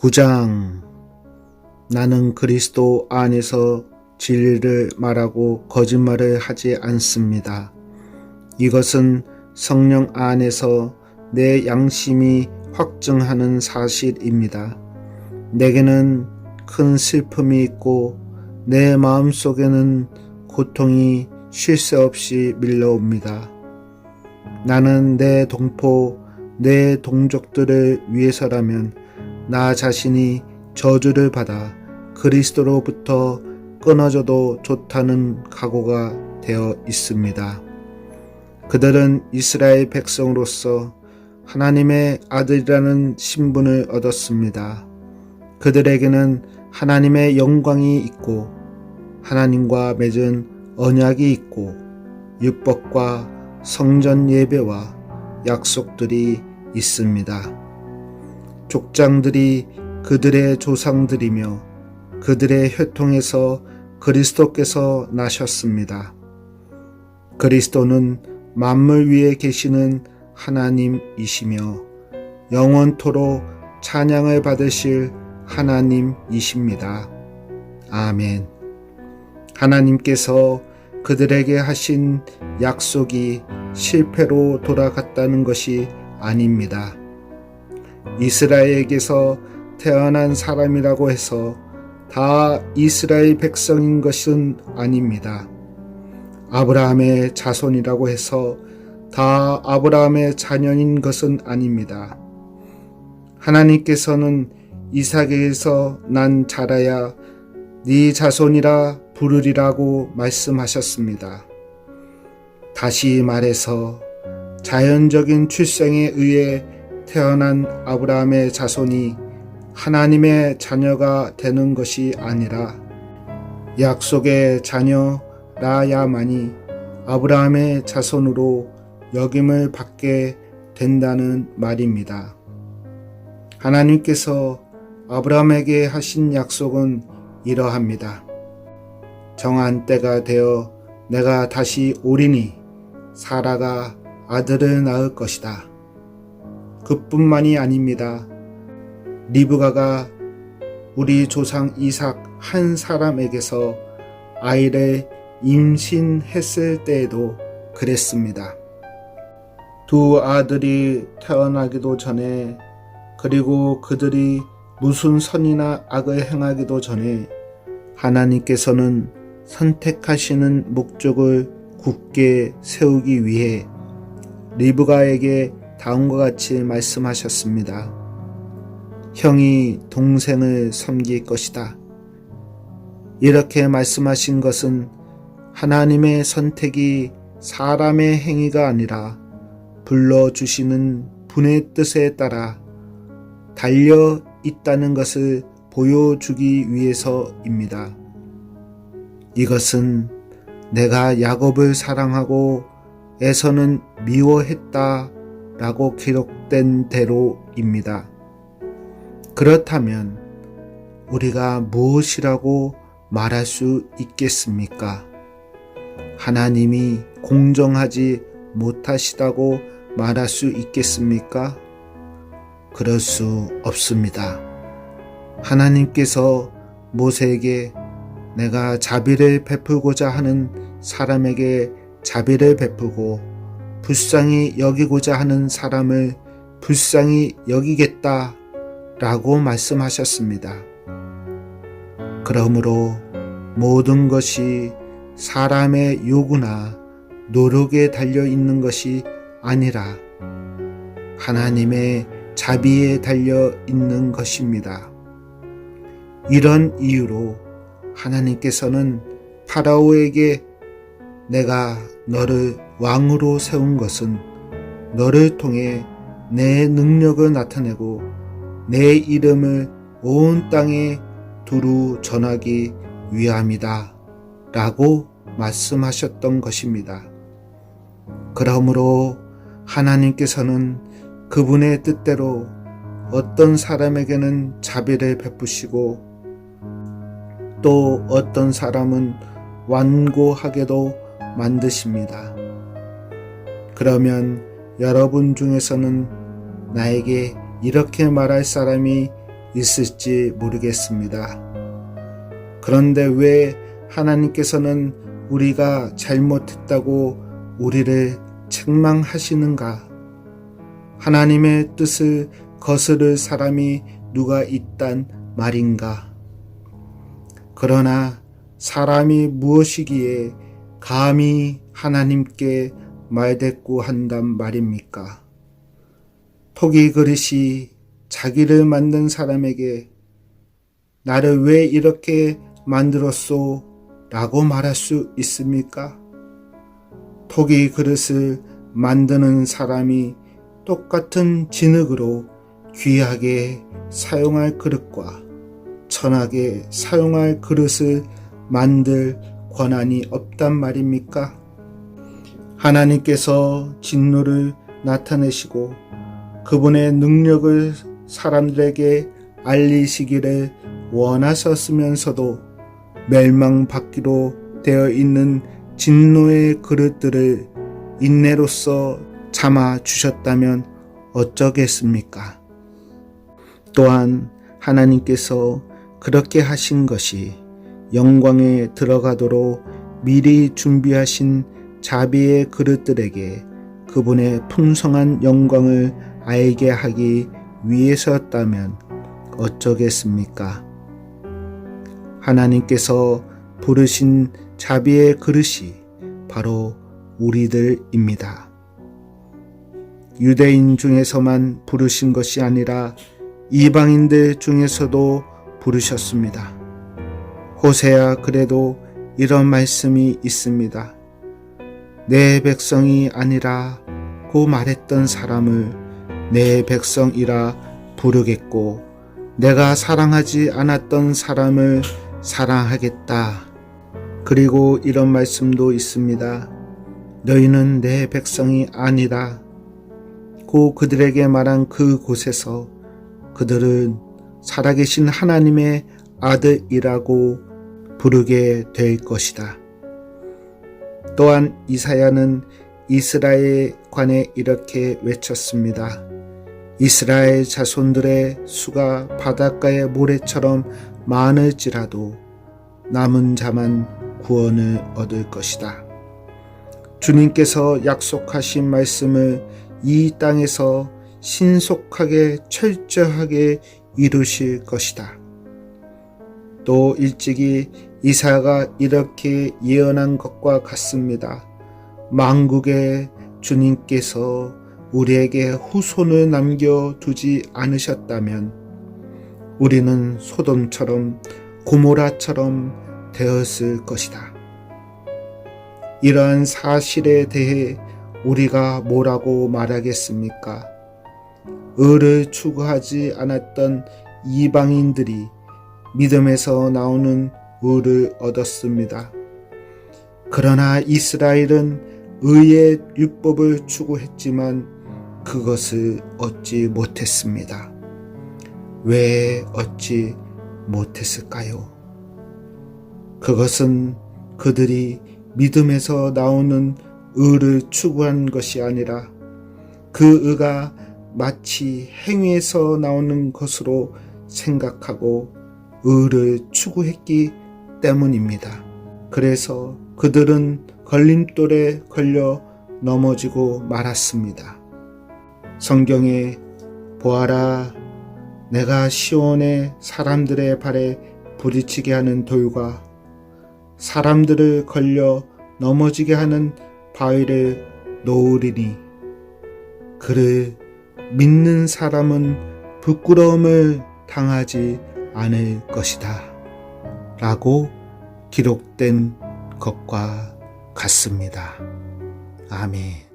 9장. 나는 그리스도 안에서 진리를 말하고 거짓말을 하지 않습니다. 이것은 성령 안에서 내 양심이 확증하는 사실입니다. 내게는 큰 슬픔이 있고 내 마음속에는 고통이 쉴 새 없이 밀려옵니다. 나는 내 동포, 내 동족들을 위해서라면 나 자신이 저주를 받아 그리스도로부터 끊어져도 좋다는 각오가 되어 있습니다. 그들은 이스라엘 백성으로서 하나님의 아들이라는 신분을 얻었습니다. 그들에게는 하나님의 영광이 있고 하나님과 맺은 언약이 있고 율법과 성전 예배와 약속들이 있습니다. 족장들이 그들의 조상들이며 그들의 혈통에서 그리스도께서 나셨습니다. 그리스도는 만물 위에 계시는 하나님이시며 영원토록 찬양을 받으실 하나님이십니다. 아멘. 하나님께서 그들에게 하신 약속이 실패로 돌아갔다는 것이 아닙니다. 이스라엘에게서 태어난 사람이라고 해서 다 이스라엘 백성인 것은 아닙니다. 아브라함의 자손이라고 해서 다 아브라함의 자녀인 것은 아닙니다. 하나님께서는 이삭에게서 난 자라야 네 자손이라 부르리라고 말씀하셨습니다. 다시 말해서 자연적인 출생에 의해 태어난 아브라함의 자손이 하나님의 자녀가 되는 것이 아니라 약속의 자녀라야만이 아브라함의 자손으로 여김을 받게 된다는 말입니다. 하나님께서 아브라함에게 하신 약속은 이러합니다. 정한 때가 되어 내가 다시 오리니 사라가 아들을 낳을 것이다. 그뿐만이 아닙니다. 리브가가 우리 조상 이삭 한 사람에게서 아이를 임신했을 때에도 그랬습니다. 두 아들이 태어나기도 전에 그리고 그들이 무슨 선이나 악을 행하기도 전에 하나님께서는 선택하시는 목적을 굳게 세우기 위해 리브가에게 다음과 같이 말씀하셨습니다. 형이 동생을 섬길 것이다. 이렇게 말씀하신 것은 하나님의 선택이 사람의 행위가 아니라 불러주시는 분의 뜻에 따라 달려 있다는 것을 보여주기 위해서입니다. 이것은 내가 야곱을 사랑하고 에서는 미워했다 라고 기록된 대로입니다. 그렇다면 우리가 무엇이라고 말할 수 있겠습니까? 하나님이 공정하지 못하시다고 말할 수 있겠습니까? 그럴 수 없습니다. 하나님께서 모세에게 내가 자비를 베풀고자 하는 사람에게 자비를 베푸고 불쌍히 여기고자 하는 사람을 불쌍히 여기겠다 라고 말씀하셨습니다. 그러므로 모든 것이 사람의 요구나 노력에 달려 있는 것이 아니라 하나님의 자비에 달려 있는 것입니다. 이런 이유로 하나님께서는 파라오에게 내가 너를 왕으로 세운 것은 너를 통해 내 능력을 나타내고 내 이름을 온 땅에 두루 전하기 위함이다 라고 말씀하셨던 것입니다. 그러므로 하나님께서는 그분의 뜻대로 어떤 사람에게는 자비를 베푸시고 또 어떤 사람은 완고하게도 만드십니다. 그러면 여러분 중에서는 나에게 이렇게 말할 사람이 있을지 모르겠습니다. 그런데 왜 하나님께서는 우리가 잘못했다고 우리를 책망하시는가? 하나님의 뜻을 거스를 사람이 누가 있단 말인가? 그러나 사람이 무엇이기에 감히 하나님께 말대꾸한단 말입니까? 토기 그릇이 자기를 만든 사람에게 나를 왜 이렇게 만들었소? 라고 말할 수 있습니까? 토기 그릇을 만드는 사람이 똑같은 진흙으로 귀하게 사용할 그릇과 천하게 사용할 그릇을 만들 권한이 없단 말입니까? 하나님께서 진노를 나타내시고 그분의 능력을 사람들에게 알리시기를 원하셨으면서도 멸망받기로 되어 있는 진노의 그릇들을 인내로써 참아 주셨다면 어쩌겠습니까? 또한 하나님께서 그렇게 하신 것이 영광에 들어가도록 미리 준비하신 자비의 그릇들에게 그분의 풍성한 영광을 알게 하기 위해서였다면 어쩌겠습니까? 하나님께서 부르신 자비의 그릇이 바로 우리들입니다. 유대인 중에서만 부르신 것이 아니라 이방인들 중에서도 부르셨습니다. 호세아 글에도 이런 말씀이 있습니다. 내 백성이 아니라고 말했던 사람을 내 백성이라 부르겠고 내가 사랑하지 않았던 사람을 사랑하겠다. 그리고 이런 말씀도 있습니다. 너희는 내 백성이 아니라 고 그들에게 말한 그 곳에서 그들은 살아계신 하나님의 아들이라고 부르게 될 것이다. 또한 이사야는 이스라엘에 관해 이렇게 외쳤습니다. 이스라엘 자손들의 수가 바닷가의 모래처럼 많을지라도 남은 자만 구원을 얻을 것이다. 주님께서 약속하신 말씀을 이 땅에서 신속하게 철저하게 이루실 것이다. 또 일찍이 이사야가 이렇게 예언한 것과 같습니다. 만국의 주님께서 우리에게 후손을 남겨두지 않으셨다면 우리는 소돔처럼 고모라처럼 되었을 것이다. 이러한 사실에 대해 우리가 뭐라고 말하겠습니까? 의를 추구하지 않았던 이방인들이 믿음에서 나오는 의를 얻었습니다. 그러나 이스라엘은 의의 율법을 추구했지만 그것을 얻지 못했습니다. 왜 얻지 못했을까요? 그것은 그들이 믿음에서 나오는 의를 추구한 것이 아니라 그 의가 마치 행위에서 나오는 것으로 생각하고 의를 추구했기 때문입니다. 그래서 그들은 걸림돌에 걸려 넘어지고 말았습니다. 성경에 보아라, 내가 시온의 사람들의 발에 부딪히게 하는 돌과 사람들을 걸려 넘어지게 하는 바위를 놓으리니 그를 믿는 사람은 부끄러움을 당하지 않을 것이다 라고 기록된 것과 같습니다. 아멘.